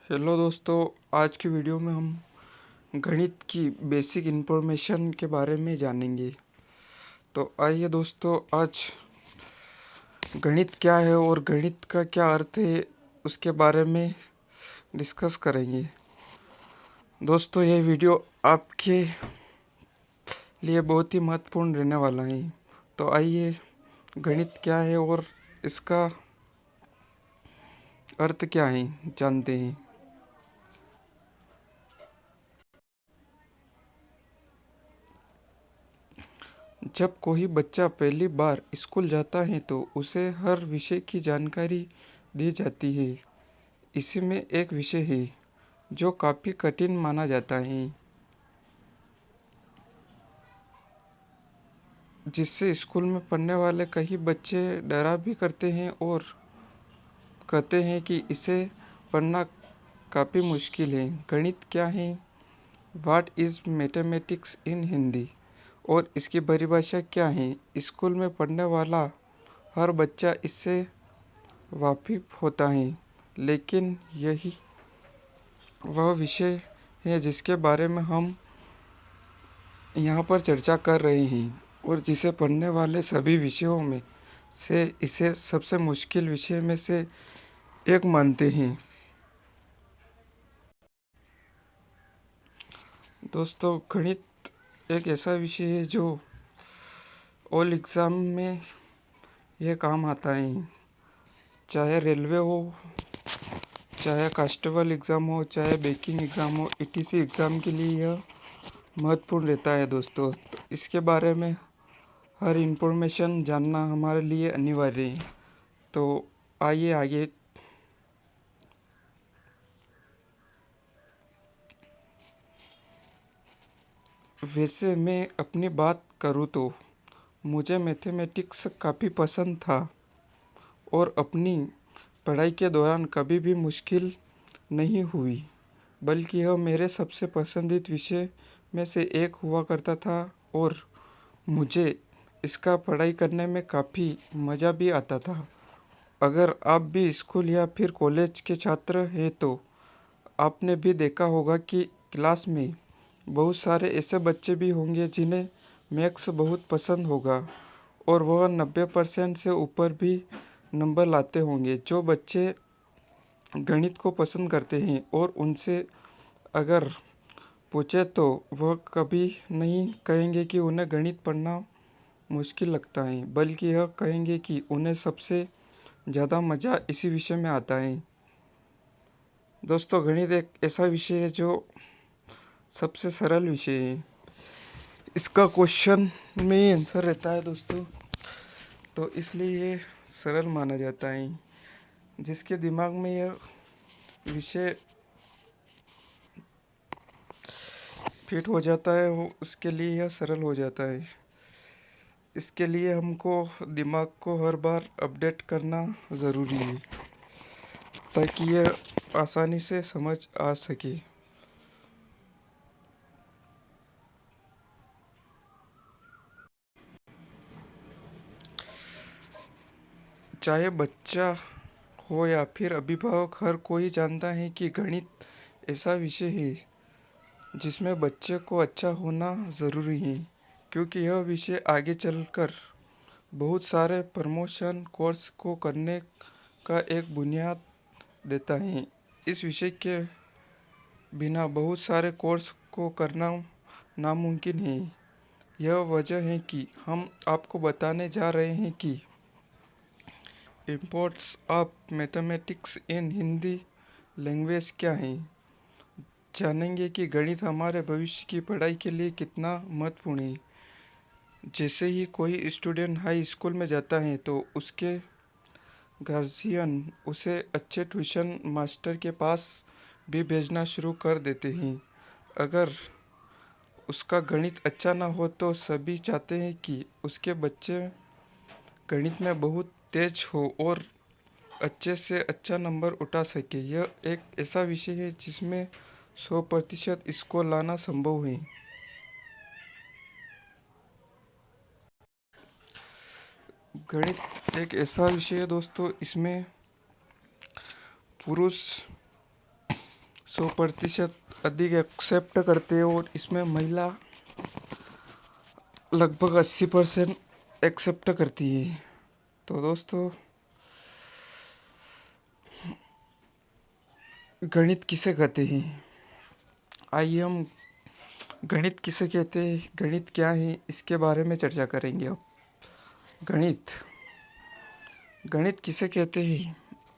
Hello दोस्तों, आज की वीडियो में हम गणित की बेसिक इन्फॉर्मेशन के बारे में जानेंगे। तो आइए दोस्तों, आज गणित क्या है और गणित का क्या अर्थ है उसके बारे में डिस्कस करेंगे। दोस्तों, ये वीडियो आपके लिए बहुत ही महत्वपूर्ण रहने वाला है। तो आइए, गणित क्या है और इसका अर्थ क्या है जानते हैं। जब कोई बच्चा पहली बार स्कूल जाता है तो उसे हर विषय की जानकारी दी जाती है। इसी में एक विषय है जो काफ़ी कठिन माना जाता है, जिससे स्कूल में पढ़ने वाले कई बच्चे डरा भी करते हैं और कहते हैं कि इसे पढ़ना काफ़ी मुश्किल है। गणित क्या है? व्हाट इज़ मैथमेटिक्स इन हिंदी? और इसकी परिभाषा क्या है? स्कूल में पढ़ने वाला हर बच्चा इससे वाकिफ होता है, लेकिन यही वह विषय है जिसके बारे में हम यहाँ पर चर्चा कर रहे हैं और जिसे पढ़ने वाले सभी विषयों में से इसे सबसे मुश्किल विषय में से एक मानते हैं। दोस्तों, गणित एक ऐसा विषय है जो ऑल एग्ज़ाम में यह काम आता है। चाहे रेलवे हो, चाहे कांस्टेबल एग्ज़ाम हो, चाहे बैंकिंग एग्ज़ाम हो, ईटीसी एग्ज़ाम के लिए यह महत्वपूर्ण रहता है दोस्तों। तो इसके बारे में हर इन्फॉर्मेशन जानना हमारे लिए अनिवार्य है। तो आइए आगे। वैसे मैं अपनी बात करूँ तो मुझे मैथमेटिक्स काफ़ी पसंद था और अपनी पढ़ाई के दौरान कभी भी मुश्किल नहीं हुई, बल्कि यह मेरे सबसे पसंदीदा विषय में से एक हुआ करता था और मुझे इसका पढ़ाई करने में काफ़ी मज़ा भी आता था। अगर आप भी स्कूल या फिर कॉलेज के छात्र हैं तो आपने भी देखा होगा कि क्लास में बहुत सारे ऐसे बच्चे भी होंगे जिन्हें मैथ्स बहुत पसंद होगा और वह 90% से ऊपर भी नंबर लाते होंगे। जो बच्चे गणित को पसंद करते हैं और उनसे अगर पूछे तो वह कभी नहीं कहेंगे कि उन्हें गणित पढ़ना मुश्किल लगता है, बल्कि यह कहेंगे कि उन्हें सबसे ज़्यादा मज़ा इसी विषय में आता है। दोस्तों, गणित एक ऐसा विषय है जो सबसे सरल विषय है। इसका क्वेश्चन में ही आंसर रहता है दोस्तों, तो इसलिए ये सरल माना जाता है। जिसके दिमाग में यह विषय फिट हो जाता है वो उसके लिए यह सरल हो जाता है। इसके लिए हमको दिमाग को हर बार अपडेट करना ज़रूरी है ताकि यह आसानी से समझ आ सके। चाहे बच्चा हो या फिर अभिभावक, हर कोई जानता है कि गणित ऐसा विषय है जिसमें बच्चे को अच्छा होना ज़रूरी है, क्योंकि यह विषय आगे चलकर बहुत सारे प्रमोशन कोर्स को करने का एक बुनियाद देता है। इस विषय के बिना बहुत सारे कोर्स को करना नामुमकिन है। यह वजह है कि हम आपको बताने जा रहे हैं कि imports of mathematics in Hindi language क्या है। जानेंगे कि गणित हमारे भविष्य की पढ़ाई के लिए कितना महत्वपूर्ण है। जैसे ही कोई स्टूडेंट हाई स्कूल में जाता है तो उसके गार्जियन उसे अच्छे ट्यूशन मास्टर के पास भी भेजना शुरू कर देते हैं। अगर उसका गणित अच्छा ना हो तो सभी चाहते हैं कि उसके बच्चे गणित में बहुत तेज हो और अच्छे से अच्छा नंबर उठा सके। यह एक ऐसा विषय है जिसमें 100% इसको लाना संभव है। गणित एक ऐसा विषय है दोस्तों, इसमें पुरुष 100% अधिक एक्सेप्ट करते हैं और इसमें महिला लगभग 80% एक्सेप्ट करती है। तो दोस्तों, गणित किसे कहते हैं? आइए हम गणित किसे कहते हैं, गणित क्या है, इसके बारे में चर्चा करेंगे अब। गणित गणित किसे कहते हैं?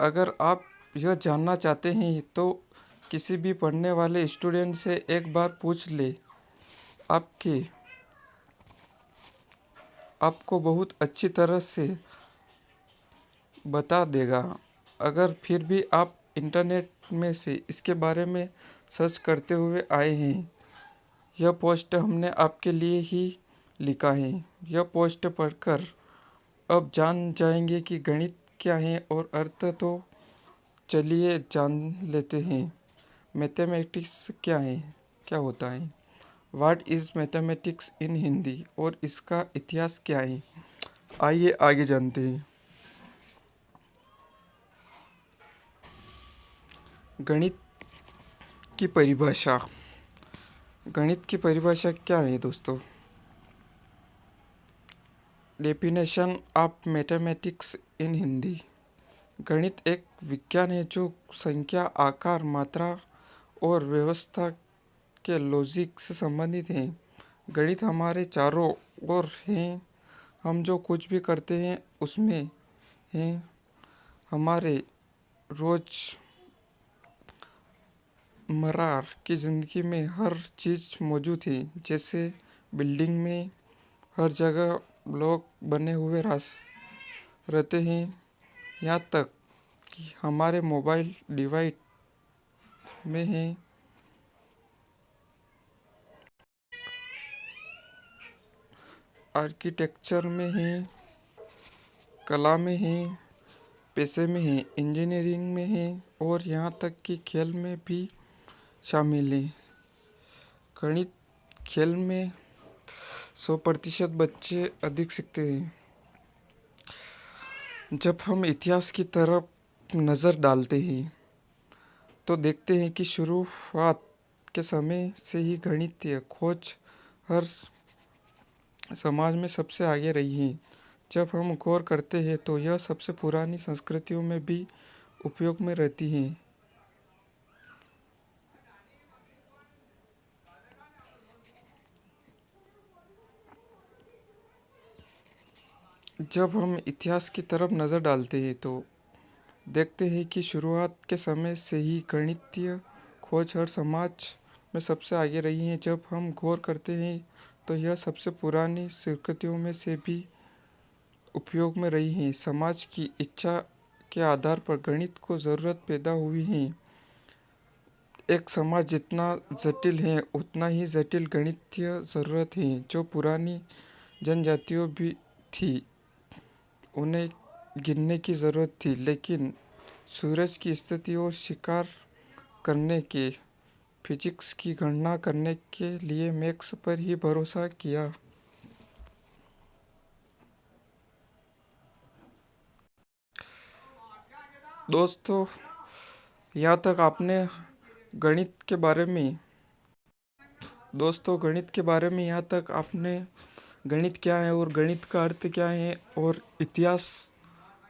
अगर आप यह जानना चाहते हैं तो किसी भी पढ़ने वाले स्टूडेंट से एक बार पूछ ले, आपके आपको बहुत अच्छी तरह से बता देगा। अगर फिर भी आप इंटरनेट में से इसके बारे में सर्च करते हुए आए हैं, यह पोस्ट हमने आपके लिए ही लिखा है। यह पोस्ट पढ़कर अब जान जाएंगे कि गणित क्या है और अर्थ। तो चलिए जान लेते हैं मैथमेटिक्स क्या है, क्या होता है। व्हाट इज़ मैथमेटिक्स इन हिंदी, और इसका इतिहास क्या है। आइए आगे जानते हैं। गणित की परिभाषा। गणित की परिभाषा क्या है दोस्तों? डेफिनेशन ऑफ मैथमेटिक्स इन हिंदी। गणित एक विज्ञान है जो संख्या, आकार, मात्रा और व्यवस्था के लॉजिक से संबंधित है। गणित हमारे चारों ओर है। हम जो कुछ भी करते हैं उसमें है। हमारे रोज़मर्रा की ज़िंदगी में हर चीज़ मौजूद है। जैसे बिल्डिंग में हर जगह लोग बने हुए रहते हैं, यहाँ तक कि हमारे मोबाइल डिवाइस में है। आर्किटेक्चर में है, कला में है, पैसे में है, इंजीनियरिंग में है और यहाँ तक कि खेल में भी शामिल है। गणित खेल में 100% बच्चे अधिक सीखते हैं। जब हम इतिहास की तरफ नज़र डालते हैं तो देखते हैं कि शुरुआत के समय से ही गणितीय खोज हर समाज में सबसे आगे रही है। जब हम गौर करते हैं तो यह सबसे पुरानी संस्कृतियों में भी उपयोग में रहती है। जब हम इतिहास की तरफ नज़र डालते हैं तो देखते हैं कि शुरुआत के समय से ही गणितीय खोज हर समाज में सबसे आगे रही है। जब हम गौर करते हैं तो यह सबसे पुरानी संस्कृतियों में से भी उपयोग में रही है। समाज की इच्छा के आधार पर गणित को ज़रूरत पैदा हुई है। एक समाज जितना जटिल है उतना ही जटिल गणितीय ज़रूरत है। जो पुरानी जनजातियों भी थी, उन्हें गिनने की ज़रूरत थी, लेकिन सूरज की स्थिति और शिकार करने के फिजिक्स की गणना करने के लिए मैथ्स पर ही भरोसा किया। दोस्तों, यहाँ तक आपने गणित के बारे में गणित के बारे में यहाँ तक आपने गणित क्या है और गणित का अर्थ क्या है और इतिहास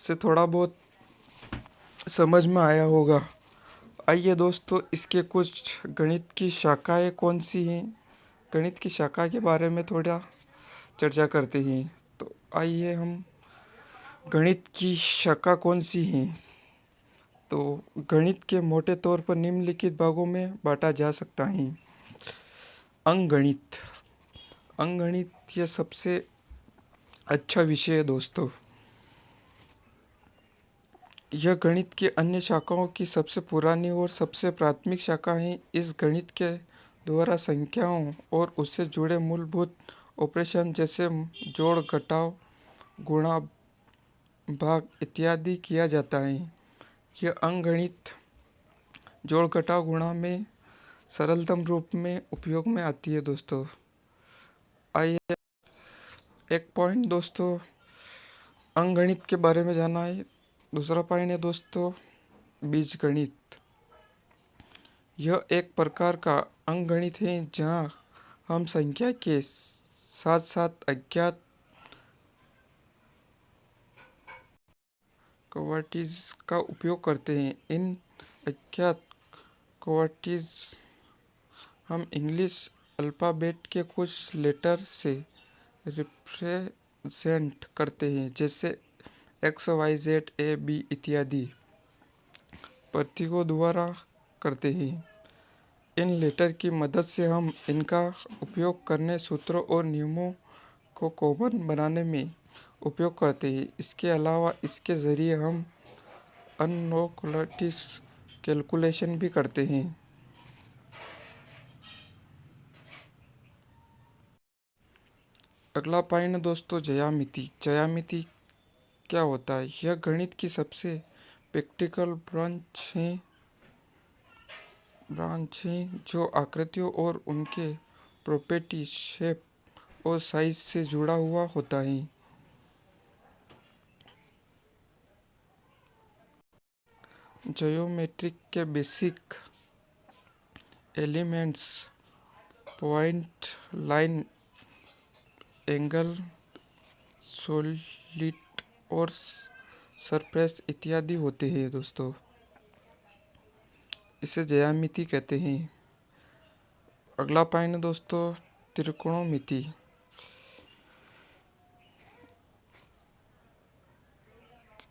से थोड़ा बहुत समझ में आया होगा। आइए दोस्तों, इसके कुछ गणित की शाखाएं कौन सी हैं, गणित की शाखा के बारे में थोड़ा चर्चा करते हैं। तो आइए हम गणित की शाखा कौन सी हैं। तो गणित के मोटे तौर पर निम्नलिखित भागों में बांटा जा सकता है। अंकगणित। अंकगणित यह सबसे अच्छा विषय है दोस्तों। यह गणित की अन्य शाखाओं की सबसे पुरानी और सबसे प्राथमिक शाखा है। इस गणित के द्वारा संख्याओं और उससे जुड़े मूलभूत ऑपरेशन जैसे जोड़, घटाव, गुणा, भाग इत्यादि किया जाता है। यह अंकगणित जोड़, घटाव, गुणा में सरलतम रूप में उपयोग में आती है दोस्तों। आइए एक पॉइंट दोस्तों अंकगणित के बारे में जाना है। दूसरा पॉइंट है दोस्तों बीजगणित। यह एक प्रकार का अंकगणित है जहाँ हम संख्या के साथ साथ अज्ञात क्वांटिटीज का उपयोग करते हैं। इन अज्ञात क्वांटिटीज हम इंग्लिश अल्फ़ाबेट के कुछ लेटर से रिप्रेजेंट करते हैं, जैसे X Y Z A B इत्यादि प्रतीकों द्वारा करते हैं। इन लेटर की मदद से हम इनका उपयोग करने सूत्रों और नियमों को कॉमन बनाने में उपयोग करते हैं। इसके अलावा इसके ज़रिए हम अननोन कैलकुलेशन भी करते हैं। अगला पॉइंट दोस्तों, ज्यामिति। ज्यामिति क्या होता है? यह गणित की सबसे प्रैक्टिकल ब्रांच है जो आकृतियों और उनके प्रॉपर्टी, शेप और साइज से जुड़ा हुआ होता है। ज्योमेट्री के basic elements point, line, angle, solid और सरफेस इत्यादि होते हैं दोस्तों। इसे ज्यामिति कहते हैं। अगला पॉइंट दोस्तों, त्रिकोणमिति।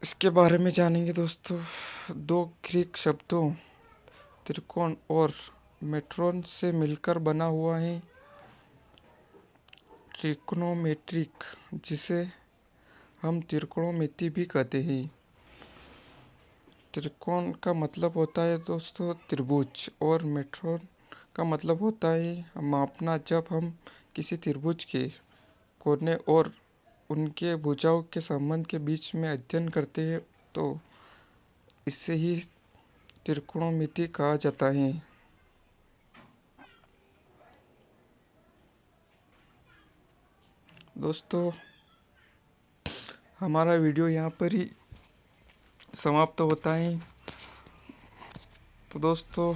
इसके बारे में जानेंगे दोस्तों। दो ग्रीक शब्दों त्रिकोण और मेट्रोन से मिलकर बना हुआ है ट्रिग्नोमेट्रिक, जिसे हम त्रिकोणमिति भी कहते हैं। त्रिकोण का मतलब होता है दोस्तों त्रिभुज, और मेट्रोन का मतलब होता है मापना। जब हम किसी त्रिभुज के कोने और उनके भुजाओं के संबंध के बीच में अध्ययन करते हैं तो इसे ही त्रिकोणमिति कहा जाता है। दोस्तों हमारा वीडियो यहाँ पर ही समाप्त होता है। तो दोस्तों